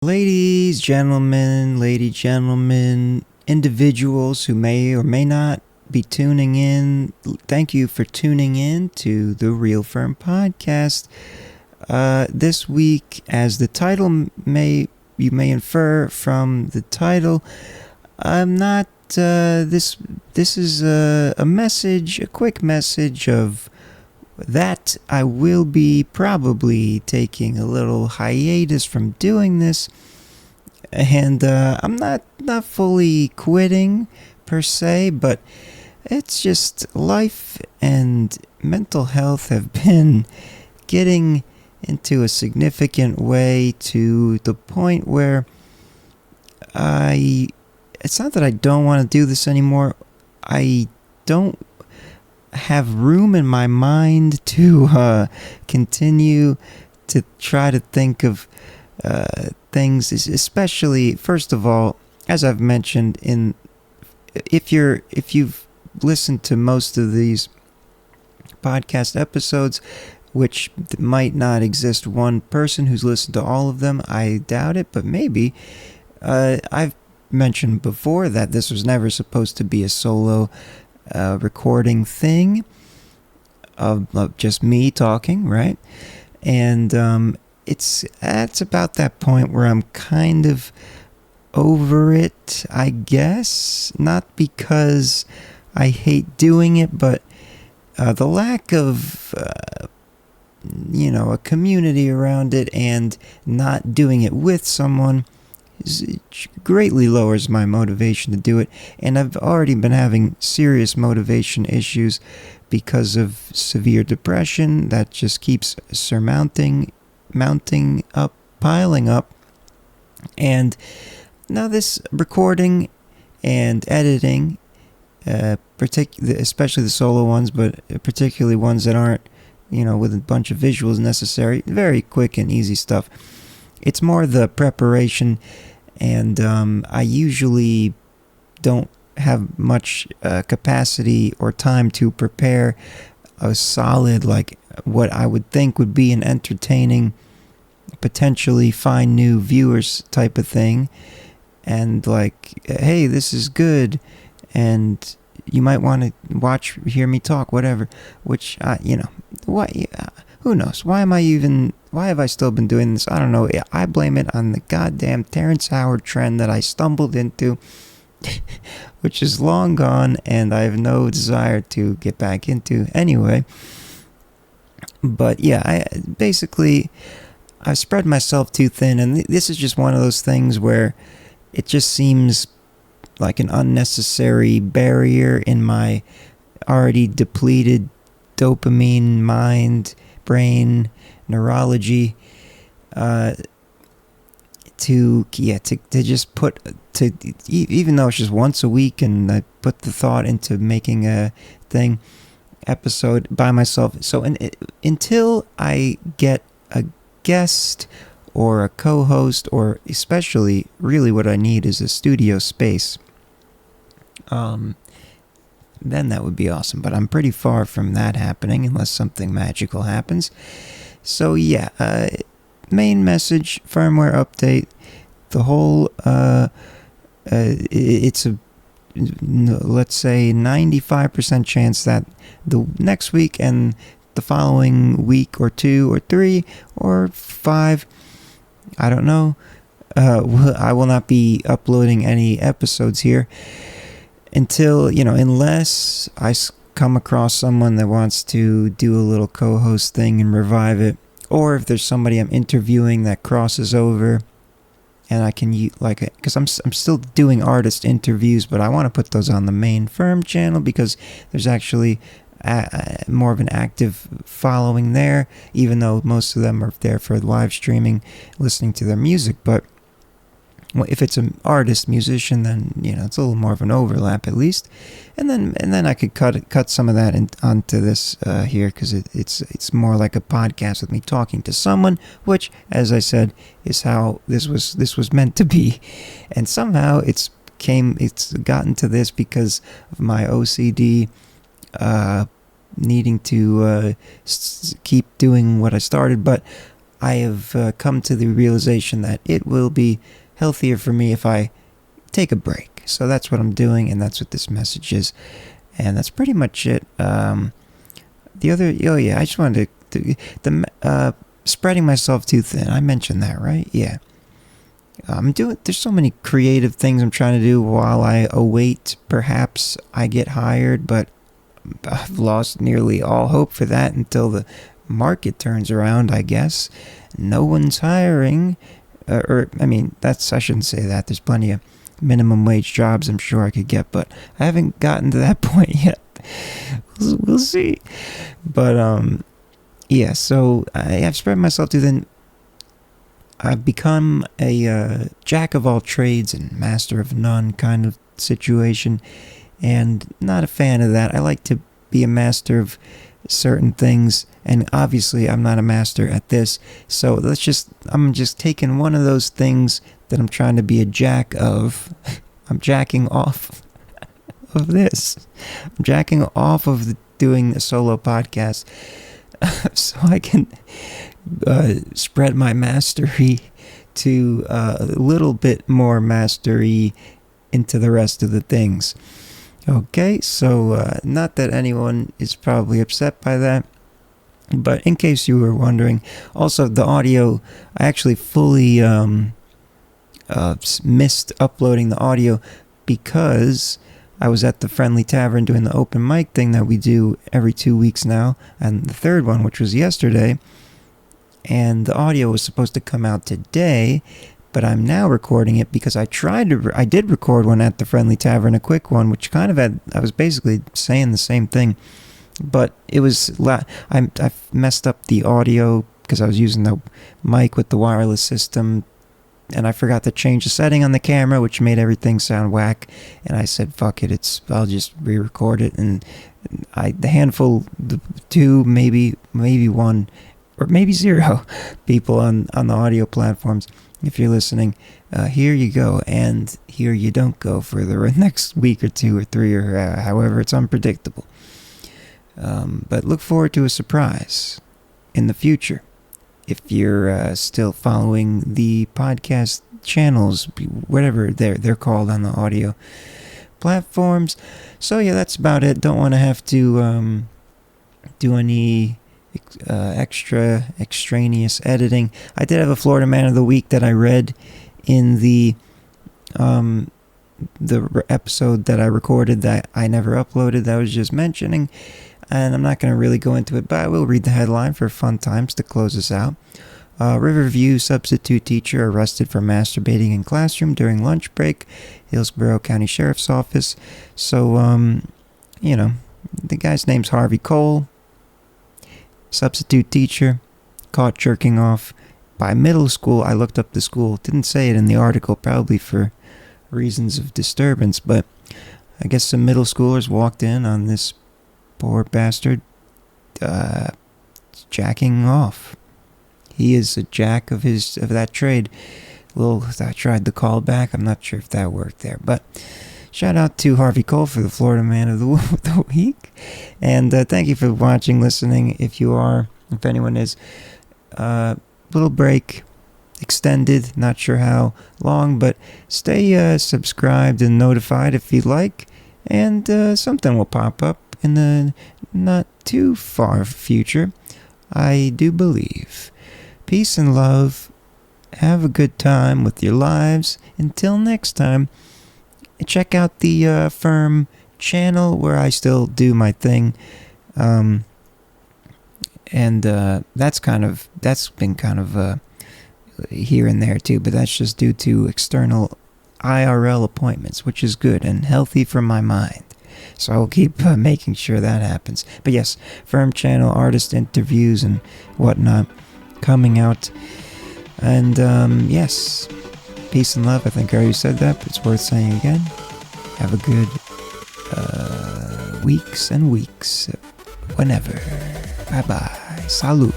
Lady, gentlemen, individuals who may or may not be tuning in, thank you for tuning in to the Real Firm podcast. This week, as the title you may infer from the title, I'm not. This is a message, a quick message of that I will be probably taking a little hiatus from doing this, and I'm not fully quitting per se, but it's just life and mental health have been getting into a significant way to the point where it's not that I don't want to do this anymore. I don't have room in my mind to continue to try to think of things, especially, first of all, as I've mentioned, if you've listened to most of these podcast episodes, which might not exist one person who's listened to all of them, I doubt it, but maybe. I've mentioned before that this was never supposed to be a solo recording thing of just me talking, right? And it's about that point where I'm kind of over it, I guess. Not because I hate doing it, but the lack of a community around it and not doing it with someone greatly lowers my motivation to do it. And I've already been having serious motivation issues because of severe depression that just keeps mounting up, piling up. And now this recording and editing, especially the solo ones, but particularly ones that aren't, with a bunch of visuals necessary, very quick and easy stuff. It's more the preparation, and I usually don't have much capacity or time to prepare a solid, like what I would think would be an entertaining, potentially find new viewers type of thing, and like, hey, this is good, and you might want to hear me talk, whatever, which, who knows? Why have I still been doing this? I don't know. I blame it on the goddamn Terrence Howard trend that I stumbled into, which is long gone, and I have no desire to get back into anyway. But yeah, I've spread myself too thin, and this is just one of those things where it just seems like an unnecessary barrier in my already depleted dopamine mind, brain, neurology, to just put, even though it's just once a week, and I put the thought into making a episode by myself. So until I get a guest or a co-host, or especially really what I need is a studio space, then that would be awesome. But I'm pretty far from that happening unless something magical happens. So yeah, main message, firmware update. The whole, it's a, let's say 95% chance that the next week and the following week or 2 or 3 or 5, I don't know, I will not be uploading any episodes here until, unless I come across someone that wants to do a little co-host thing and revive it, or if there's somebody I'm interviewing that crosses over and I can because I'm still doing artist interviews, but I want to put those on the main FERM channel because there's actually more of an active following there, even though most of them are there for live streaming, listening to their music. But if it's an artist musician, then it's a little more of an overlap at least, and then I could cut some of that onto this here, because it's more like a podcast with me talking to someone, which, as I said, is how this was meant to be, and somehow it's gotten to this because of my OCD needing to keep doing what I started. But I have come to the realization that it will be healthier for me if I take a break. So that's what I'm doing, and that's what this message is. And that's pretty much it. I just wanted to spreading myself too thin. I mentioned that, right? Yeah. There's so many creative things I'm trying to do while I await perhaps I get hired, but I've lost nearly all hope for that until the market turns around, I guess. No one's hiring. I shouldn't say that. There's plenty of minimum wage jobs I'm sure I could get, but I haven't gotten to that point yet. We'll see. But, so I've spread myself too thin. I've become a jack of all trades and master of none kind of situation, and not a fan of that. I like to be a master of certain things, and obviously I'm not a master at this, so I'm just taking one of those things that I'm trying to be a jack of. I'm jacking off of this. I'm jacking off of doing a solo podcast so I can spread my mastery to a little bit more mastery into the rest of the things. Okay, so not that anyone is probably upset by that, but in case you were wondering, also the audio, I actually fully missed uploading the audio because I was at the Friendly Tavern doing the open mic thing that we do every 2 weeks now, and the third one, which was yesterday, and the audio was supposed to come out today, but I'm now recording it because I did record one at the Friendly Tavern, a quick one, which kind of I was basically saying the same thing, but it was, I messed up the audio because I was using the mic with the wireless system, and I forgot to change the setting on the camera, which made everything sound whack, and I said, fuck it, I'll just re-record it, and the two, maybe one, or maybe zero people on the audio platforms, if you're listening, here you go, and here you don't go for the next week or 2 or 3 or however. It's unpredictable. But look forward to a surprise in the future if you're still following the podcast channels, whatever they're called on the audio platforms. So yeah, that's about it. Don't want to have to do any extraneous editing. I did have a Florida Man of the Week that I read in the episode that I recorded that I never uploaded, that I was just mentioning, and I'm not going to really go into it, but I will read the headline for fun times to close us out. Riverview substitute teacher arrested for masturbating in classroom during lunch break, Hillsborough County Sheriff's Office. So, the guy's name's Harvey Cole. Substitute teacher, caught jerking off by middle school. I looked up the school. Didn't say it in the article, probably for reasons of disturbance, but I guess some middle schoolers walked in on this poor bastard jacking off. He is a jack of that trade. I tried the call back. I'm not sure if that worked there, but shout out to Harvey Cole for the Florida Man of the Week. And thank you for watching, listening, if anyone is. Little break, extended, not sure how long, but stay subscribed and notified if you'd like. And something will pop up in the not too far future, I do believe. Peace and love. Have a good time with your lives. Until next time. Check out the FERM channel where I still do my thing, and that's been kind of here and there too, but that's just due to external IRL appointments, which is good and healthy for my mind. So I'll keep making sure that happens. But yes, FERM channel, artist interviews and whatnot coming out, and yes. Peace and love. I think I already said that, but it's worth saying again. Have a good weeks and weeks. Whenever. Bye-bye. Salud.